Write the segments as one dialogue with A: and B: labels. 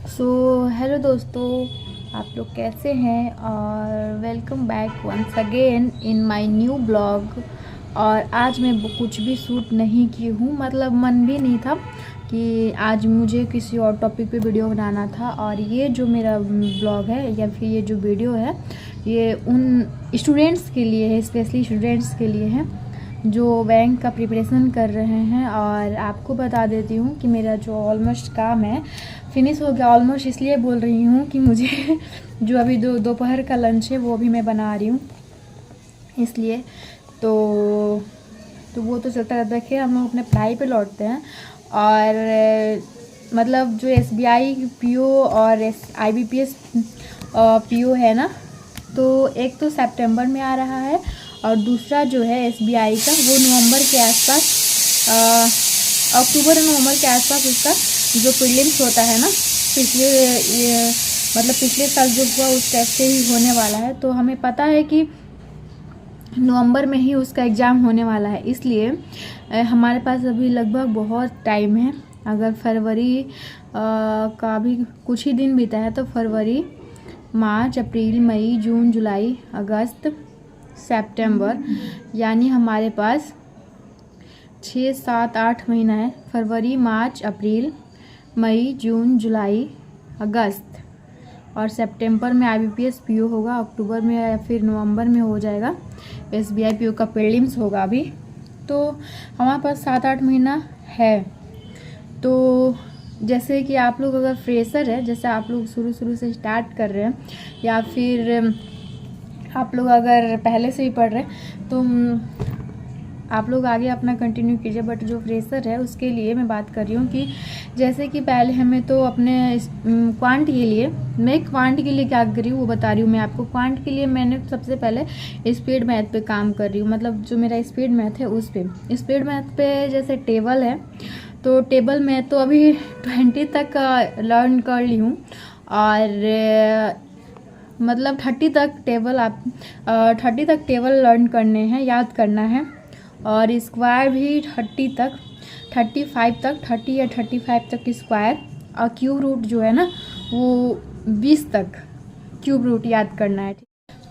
A: So hello दोस्तों, आप लोग कैसे हैं और welcome back once again in my new blog. और आज मैं कुछ भी शूट नहीं की हूँ, मतलब मन भी नहीं था कि आज मुझे किसी और टॉपिक पे वीडियो बनाना था। और ये जो मेरा ब्लॉग है या फिर ये जो वीडियो है ये उन स्टूडेंट्स के लिए है, स्पेशली स्टूडेंट्स के लिए है जो बैंक का प्रिपरेशन कर रहे हैं। और आपको बता देती हूँ कि मेरा जो ऑलमोस्ट काम है फिनिश हो गया। ऑलमोस्ट इसलिए बोल रही हूँ कि मुझे जो अभी दोपहर का लंच है वो भी मैं बना रही हूँ, इसलिए तो वो तो चलता रहता है। खैर हम लोग अपने पढ़ाई पे लौटते हैं। और मतलब जो SBI PO और IBPS PO है ना, तो एक तो सितंबर में आ रहा है और दूसरा जो है SBI का वो नवंबर के आसपास, अक्टूबर नवंबर के आसपास उसका जो प्रीलिम्स होता है ना, पिछले साल जो हुआ उस टाइप से ही होने वाला है। तो हमें पता है कि नवंबर में ही उसका एग्ज़ाम होने वाला है, इसलिए हमारे पास अभी लगभग बहुत टाइम है। अगर फरवरी का भी कुछ ही दिन बीता है तो फरवरी, मार्च, अप्रैल, मई, जून, जुलाई, अगस्त, सितंबर, यानी हमारे पास 6, 7, 8 महीना है। फरवरी, मार्च, अप्रैल, मई, जून, जुलाई, अगस्त और सितंबर में IBPS PO होगा। अक्टूबर में या फिर नवंबर में हो जाएगा SBI PO का प्रीलिम्स होगा अभी। तो हमारे पास 7-8 महीना है। तो जैसे कि आप लोग अगर फ्रेशर है, जैसे आप लोग शुरू से स्टार्ट कर रहे हैं या फिर आप लोग अगर पहले से ही पढ़ रहे हैं तो आप लोग आगे अपना कंटिन्यू कीजिए। बट जो फ्रेशर है उसके लिए मैं बात कर रही हूँ कि जैसे कि पहले हमें तो अपने क्वांट के लिए, मैं क्वांट के लिए क्या कर रही हूँ वो बता रही हूँ मैं आपको। क्वांट के लिए मैंने सबसे पहले स्पीड मैथ पे काम कर रही हूँ, मतलब जो मेरा स्पीड मैथ है उस पे। स्पीड मैथ पे जैसे टेबल है तो टेबल में तो अभी 20 तक लर्न कर ली हूँ और मतलब 30 तक टेबल लर्न करने हैं, याद करना है। और स्क्वायर भी 30 तक, 35 तक, 30 या 35 तक स्क्वायर। और क्यूब रूट जो है ना वो 20 तक क्यूब रूट याद करना है।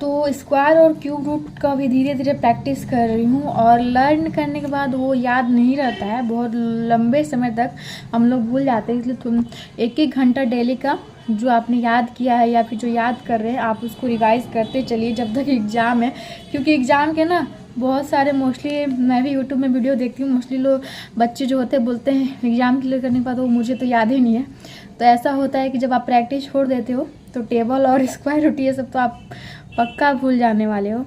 A: तो स्क्वायर और क्यूब रूट का भी धीरे धीरे प्रैक्टिस कर रही हूँ। और लर्न करने के बाद वो याद नहीं रहता है, बहुत लंबे समय तक हम लोग भूल जाते हैं। इसलिए तुम 1-1 घंटा डेली का जो आपने याद किया है या फिर जो याद कर रहे हैं आप उसको रिवाइज करते चलिए जब तक एग्ज़ाम है। क्योंकि एग्ज़ाम के ना बहुत सारे, मोस्टली मैं भी यूट्यूब में वीडियो देखती हूँ, मोस्टली लोग बच्चे जो होते हैं बोलते हैं एग्ज़ाम क्लियर करने के बाद वो मुझे तो याद ही नहीं है। तो ऐसा होता है कि जब आप प्रैक्टिस छोड़ देते हो तो टेबल और स्क्वायर रूट ये सब तो आप पक्का भूल जाने वाले हो।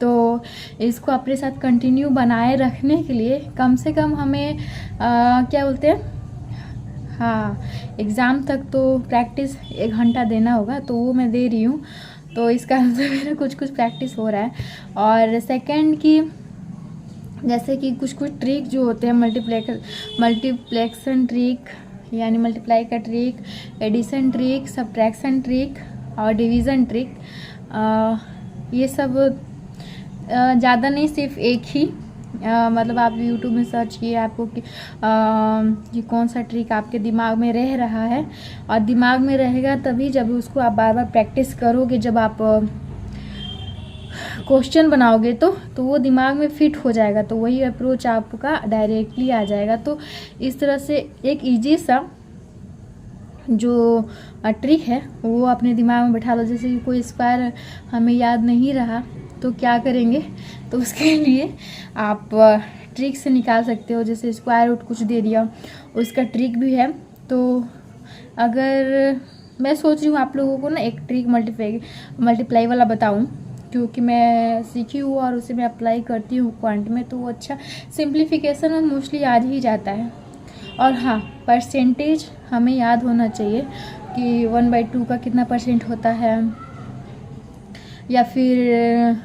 A: तो इसको अपने साथ कंटिन्यू बनाए रखने के लिए कम से कम हमें क्या बोलते हैं, हाँ, एग्ज़ाम तक तो प्रैक्टिस 1 घंटा देना होगा, तो वो मैं दे रही हूँ। तो इस कारण से मेरा कुछ प्रैक्टिस हो रहा है। और सेकंड की जैसे कि कुछ ट्रिक जो होते हैं, मल्टीप्लेक्शन ट्रिक यानी मल्टीप्लाई का trick, addition trick, subtraction trick और डिवीज़न ट्रिक, ये सब ज़्यादा नहीं, सिर्फ एक ही मतलब आप यूट्यूब में सर्च किए आपको कि ये कौन सा ट्रिक आपके दिमाग में रह रहा है। और दिमाग में रहेगा तभी जब उसको आप बार बार प्रैक्टिस करोगे, जब आप क्वेश्चन बनाओगे तो वो दिमाग में फिट हो जाएगा, तो वही अप्रोच आपका डायरेक्टली आ जाएगा। तो इस तरह से एक ईजी सा जो ट्रिक है वो अपने दिमाग में बैठा लो। जैसे कि कोई स्क्वायर हमें याद नहीं रहा तो क्या करेंगे, तो उसके लिए आप ट्रिक से निकाल सकते हो। जैसे स्क्वायर रूट कुछ दे दिया, उसका ट्रिक भी है। तो अगर मैं सोच रही हूँ आप लोगों को ना एक ट्रिक मल्टीप्लाई वाला बताऊँ, क्योंकि मैं सीखी हूँ और उसे मैं अप्लाई करती हूँ क्वांट में, तो वो अच्छा सिंप्लीफिकेशन में मोस्टली याद ही जाता है। और हाँ, परसेंटेज हमें याद होना चाहिए कि 1/2 का कितना परसेंट होता है या फिर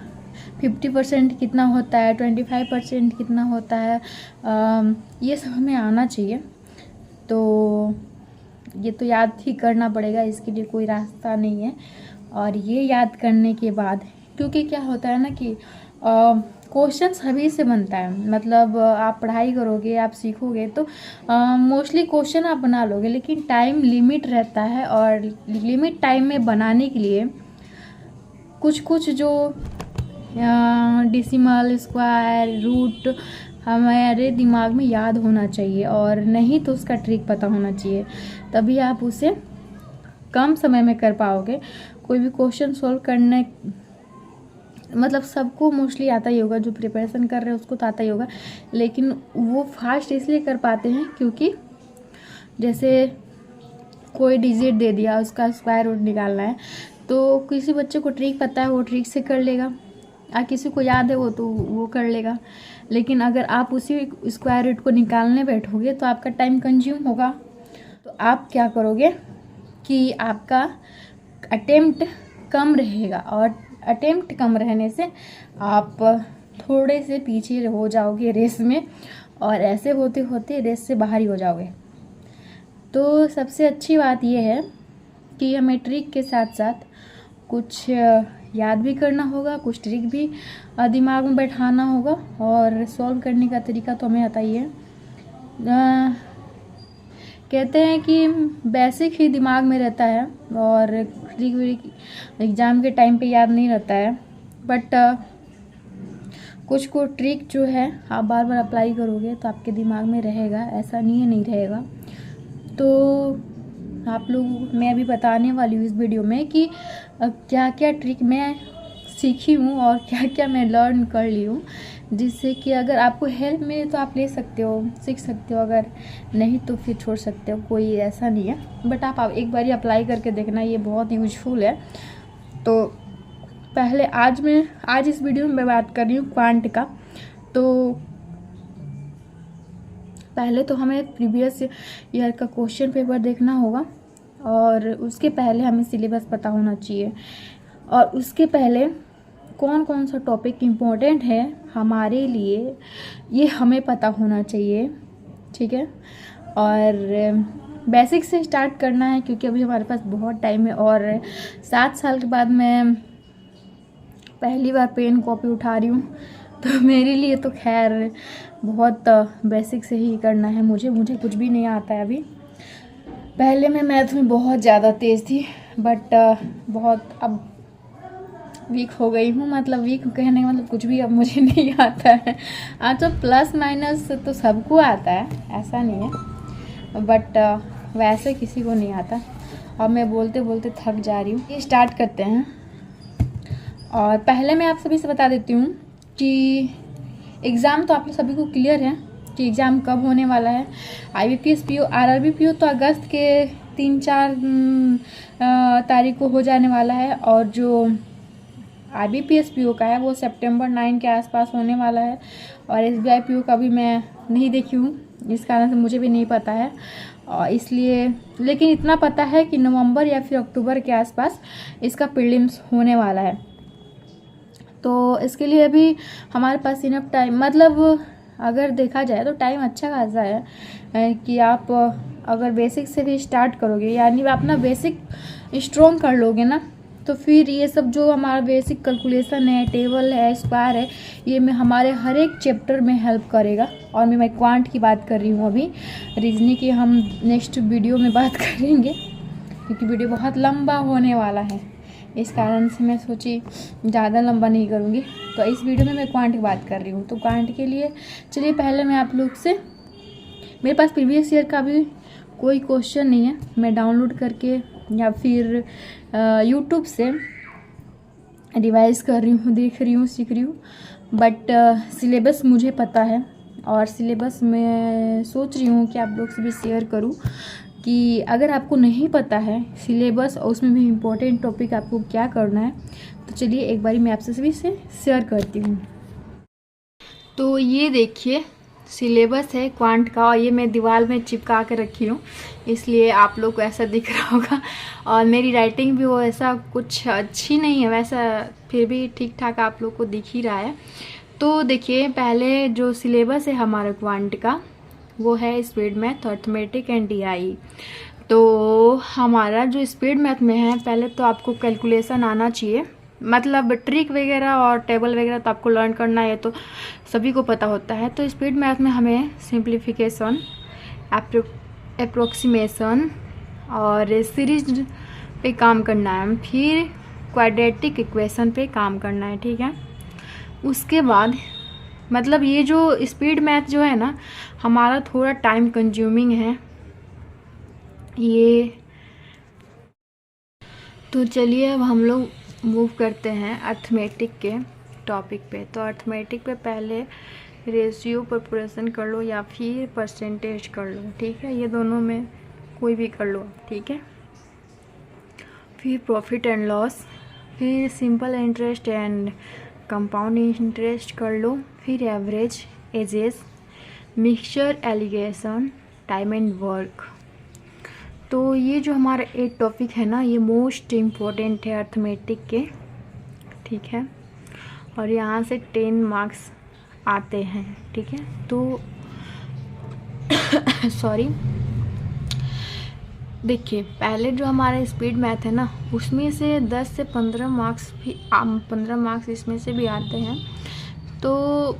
A: 50% कितना होता है, 25% कितना होता है, ये सब हमें आना चाहिए। तो ये तो याद ही करना पड़ेगा, इसके लिए कोई रास्ता नहीं है। और ये याद करने के बाद, क्योंकि क्या होता है ना कि क्वेश्चन सभी से बनता है, मतलब आप पढ़ाई करोगे, आप सीखोगे तो मोस्टली क्वेश्चन आप बना लोगे, लेकिन टाइम लिमिट रहता है और लिमिट टाइम में बनाने के लिए कुछ कुछ जो डेसिमल, स्क्वायर, रूट हमारे दिमाग में याद होना चाहिए, और नहीं तो उसका ट्रिक पता होना चाहिए, तभी आप उसे कम समय में कर पाओगे। कोई भी क्वेश्चन सॉल्व करने, मतलब सबको मोस्टली आता ही होगा, जो प्रिपरेशन कर रहे हैं उसको तो आता ही होगा, लेकिन वो फास्ट इसलिए कर पाते हैं क्योंकि जैसे कोई डिजिट दे दिया, उसका स्क्वायर रूट निकालना है, तो किसी बच्चे को ट्रिक पता है वो ट्रिक से कर लेगा, और किसी को याद है वो तो वो कर लेगा। लेकिन अगर आप उसी स्क्वायर रूट को निकालने बैठोगे तो आपका टाइम कंज्यूम होगा। तो आप क्या करोगे कि आपका अटेम्प्ट कम रहेगा, और अटेम्प्ट कम रहने से आप थोड़े से पीछे हो जाओगे रेस में, और ऐसे होते होते रेस से बाहर ही हो जाओगे। तो सबसे अच्छी बात यह है कि हमें ट्रिक के साथ साथ कुछ याद भी करना होगा, कुछ ट्रिक भी दिमाग में बैठाना होगा, और सॉल्व करने का तरीका तो हमें आता ही है। कहते हैं कि बेसिक ही दिमाग में रहता है और ट्रिक व्रिक एग्ज़ाम के टाइम पे याद नहीं रहता है, बट कुछ को ट्रिक जो है आप बार बार अप्लाई करोगे तो आपके दिमाग में रहेगा, ऐसा नहीं है नहीं रहेगा। तो आप लोग, मैं अभी बताने वाली हूँ इस वीडियो में कि क्या क्या ट्रिक मैं सीखी हूँ और क्या क्या मैं लर्न कर ली हूँ, जिससे कि अगर आपको हेल्प मिले तो आप ले सकते हो, सीख सकते हो, अगर नहीं तो फिर छोड़ सकते हो, कोई ऐसा नहीं है। बट आप एक बार अप्लाई करके देखना, ये बहुत यूजफुल है। तो पहले आज इस वीडियो में मैं बात कर रही हूँ क्वांट का। तो पहले तो हमें प्रीवियस ईयर का क्वेश्चन पेपर देखना होगा, और उसके पहले हमें सिलेबस पता होना चाहिए, और उसके पहले कौन कौन सा टॉपिक इम्पोर्टेंट है हमारे लिए ये हमें पता होना चाहिए, ठीक है। और बेसिक से स्टार्ट करना है क्योंकि अभी हमारे पास बहुत टाइम है, और 7 साल के बाद मैं पहली बार पेन कॉपी उठा रही हूँ, तो मेरे लिए तो खैर बहुत बेसिक से ही करना है। मुझे कुछ भी नहीं आता है अभी। पहले मैं मैथ में बहुत ज़्यादा तेज़ थी, बट बहुत अब वीक हो गई हूँ। मतलब वीक कहने का मतलब कुछ भी अब मुझे नहीं आता है। तो प्लस माइनस तो सबको आता है, ऐसा नहीं है, बट वैसे किसी को नहीं आता। और मैं बोलते बोलते थक जा रही हूँ। ये स्टार्ट करते हैं। और पहले मैं आप सभी से बता देती हूँ कि एग्ज़ाम तो आप लोग सभी को क्लियर है कि एग्ज़ाम कब होने वाला है। IBPS PO RRB PO तो अगस्त के 3-4 तारीख को हो जाने वाला है, और जो IBPS PO का है वो सितंबर 9 के आसपास होने वाला है। और SBI PO का भी मैं नहीं देखी हूँ, इस कारण से मुझे भी नहीं पता है, और इसलिए, लेकिन इतना पता है कि नवंबर या फिर अक्टूबर के आसपास इसका प्रीलिम्स होने वाला है। तो इसके लिए अभी हमारे पास इनफ टाइम, मतलब अगर देखा जाए तो टाइम अच्छा खासा है कि आप अगर बेसिक से भी स्टार्ट करोगे, यानी अपना बेसिक स्ट्रॉन्ग कर लोगे ना, तो फिर ये सब जो हमारा बेसिक कैलकुलेशन है, टेबल है, स्क्वायर है, ये में हमारे हर एक चैप्टर में हेल्प करेगा। और मैं क्वांट की बात कर रही हूँ अभी, रीजनिंग की हम नेक्स्ट वीडियो में बात करेंगे, क्योंकि वीडियो बहुत लंबा होने वाला है, इस कारण से मैं सोची ज़्यादा लंबा नहीं करूँगी। तो इस वीडियो में मैं क्वांट की बात कर रही हूँ। तो क्वांट के लिए चलिए पहले मैं आप लोग से, मेरे पास प्रीवियस ईयर का भी कोई क्वेश्चन नहीं है, मैं डाउनलोड करके या फिर यूट्यूब से रिवाइज़ कर रही हूँ, देख रही हूँ, सीख रही हूँ। बट सिलेबस मुझे पता है, और सिलेबस मैं सोच रही हूँ कि आप लोग से भी शेयर करूँ कि अगर आपको नहीं पता है सिलेबस और उसमें भी इम्पोर्टेंट टॉपिक आपको क्या करना है, तो चलिए एक बारी मैं आपसे सभी से शेयर करती हूँ। तो ये देखिए सिलेबस है क्वांट का, और ये मैं दीवार में चिपका के रखी हूँ, इसलिए आप लोग को ऐसा दिख रहा होगा। और मेरी राइटिंग भी वो ऐसा कुछ अच्छी नहीं है, वैसा फिर भी ठीक ठाक आप लोग को दिख ही रहा है। तो देखिए पहले जो सिलेबस है हमारा क्वांट का, वो है speed math, arithmetic and DI। तो हमारा जो स्पीड मैथ में है, पहले तो आपको कैलकुलेशन आना चाहिए, मतलब ट्रिक वगैरह और टेबल वगैरह तो आपको लर्न करना है, तो सभी को पता होता है। तो स्पीड मैथ में हमें सिंप्लीफिकेशन, अप्रोक्सीमेशन और सीरीज पे काम करना है, फिर क्वाड्रेटिक इक्वेशन पे काम करना है, ठीक है। उसके बाद मतलब ये जो स्पीड मैथ जो है ना, हमारा थोड़ा टाइम कंज्यूमिंग है ये। तो चलिए अब हम लोग मूव करते हैं अर्थमेटिक के टॉपिक पे। तो अर्थमेटिक पे पहले रेशियो प्रोपोर्शन कर लो या फिर परसेंटेज कर लो, ठीक है। ये दोनों में कोई भी कर लो, ठीक है। फिर प्रॉफिट एंड लॉस, फिर simple interest and compound interest कर लो, फिर average, ages, mixture, alligation, time and work. तो ये जो हमारा 8 टॉपिक है ना, ये मोस्ट इम्पोर्टेंट है अर्थमेटिक के, ठीक है। और यहाँ से 10 मार्क्स आते हैं, ठीक है। तो सॉरी, देखिए पहले जो हमारा स्पीड मैथ है ना, उसमें से 10 से 15 मार्क्स भी 15 मार्क्स इसमें से भी आते हैं। तो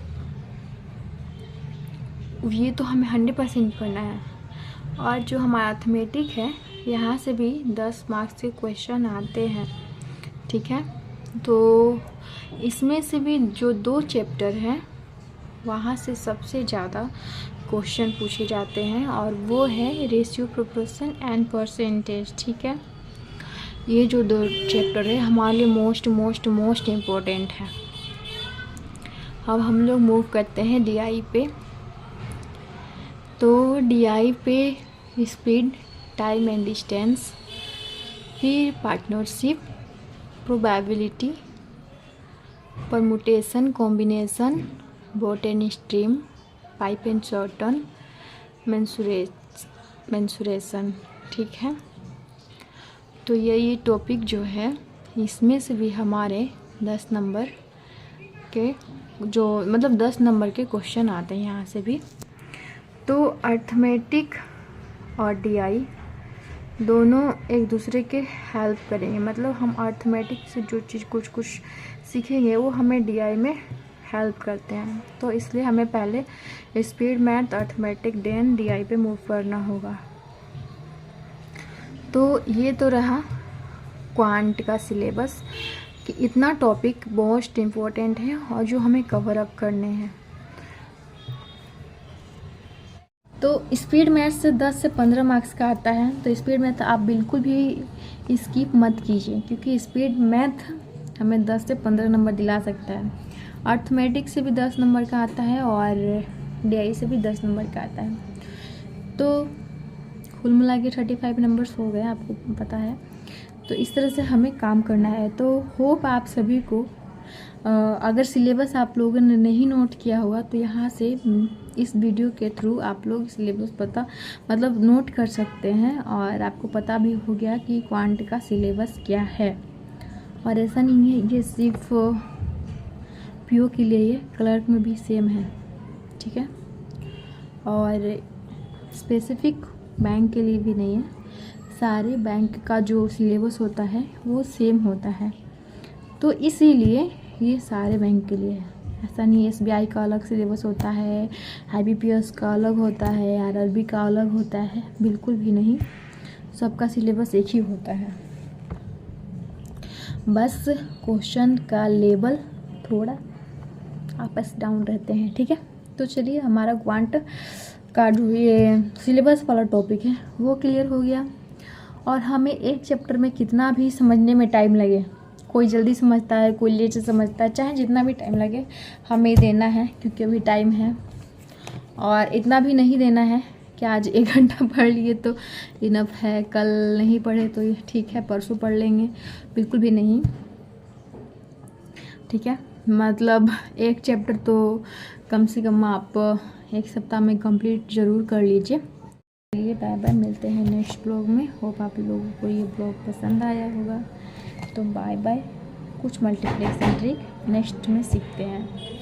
A: ये तो हमें 100% करना है। और जो हमारा अर्थमेटिक है, यहाँ से भी 10 मार्क्स के क्वेश्चन आते हैं, ठीक है। तो इसमें से भी जो 2 चैप्टर हैं वहाँ से सबसे ज़्यादा क्वेश्चन पूछे जाते हैं, और वो है रेशियो, प्रोपोर्शन एंड परसेंटेज, ठीक है। ये जो 2 चैप्टर है हमारे लिए मोस्ट इम्पोर्टेंट है। अब हम लोग मूव करते हैं डीआई पे। तो डीआई पे स्पीड, टाइम एंड डिस्टेंस, फिर partnership, probability, permutation, combination, boat and stream, pipe and shorten, mensuration, ठीक है। तो ये टॉपिक जो है, इसमें से भी हमारे 10 नंबर के जो मतलब 10 नंबर के क्वेश्चन आते हैं यहाँ से भी। तो अर्थमेटिक और डीआई दोनों एक दूसरे के हेल्प करेंगे, मतलब हम अर्थमेटिक से जो चीज़ कुछ सीखेंगे वो हमें डीआई में हेल्प करते हैं। तो इसलिए हमें पहले speed math, arithmetic, then DI पे मूव करना होगा। तो ये तो रहा क्वांट का सिलेबस कि इतना टॉपिक मोस्ट इम्पोर्टेंट है और जो हमें कवर अप करने हैं। तो स्पीड मैथ से 10 से 15 मार्क्स का आता है। तो स्पीड मैथ आप बिल्कुल भी स्किप मत कीजिए, क्योंकि स्पीड मैथ हमें 10 से 15 नंबर दिला सकता है। अर्थमेटिक से भी 10 नंबर का आता है और डीआई से भी 10 नंबर का आता है। तो कुल मिला के 35 नंबर्स हो गए, आपको पता है। तो इस तरह से हमें काम करना है। तो होप आप सभी को अगर सिलेबस आप लोगों ने नहीं नोट किया होगा तो यहाँ से इस वीडियो के थ्रू आप लोग सिलेबस मतलब नोट कर सकते हैं, और आपको पता भी हो गया कि क्वांट का सिलेबस क्या है। और ऐसा नहीं है ये सिर्फ पीओ के लिए, ये क्लर्क में भी सेम है, ठीक है। और स्पेसिफिक बैंक के लिए भी नहीं है, सारे बैंक का जो सिलेबस होता है वो सेम होता है। तो इसीलिए ये सारे बैंक के लिए है। ऐसा नहीं है एसबीआई का अलग सिलेबस होता है, आईबीपीएस का अलग होता है, आरआरबी का अलग होता है, बिल्कुल भी नहीं। सबका सिलेबस एक ही होता है, बस क्वेश्चन का लेवल थोड़ा आपस डाउन रहते हैं, ठीक है। तो चलिए हमारा क्वांट का जो ये सिलेबस वाला टॉपिक है वो क्लियर हो गया। और हमें एक चैप्टर में कितना भी समझने में टाइम लगे, कोई जल्दी समझता है, कोई लेट से समझता है, चाहे जितना भी टाइम लगे हमें देना है, क्योंकि अभी टाइम है। और इतना भी नहीं देना है कि आज 1 घंटा पढ़ लिए तो इनफ है, कल नहीं पढ़े तो ये ठीक है, परसों पढ़ लेंगे, बिल्कुल भी नहीं, ठीक है। मतलब एक चैप्टर तो कम से कम आप 1 सप्ताह में कंप्लीट ज़रूर कर लीजिए। चलिए बाय बाय, मिलते हैं नेक्स्ट ब्लॉग में। होप आप लोगों को ये ब्लॉग पसंद आया होगा। तो बाय बाय। कुछ मल्टीप्लिकेशन ट्रिक नेक्स्ट में सीखते हैं।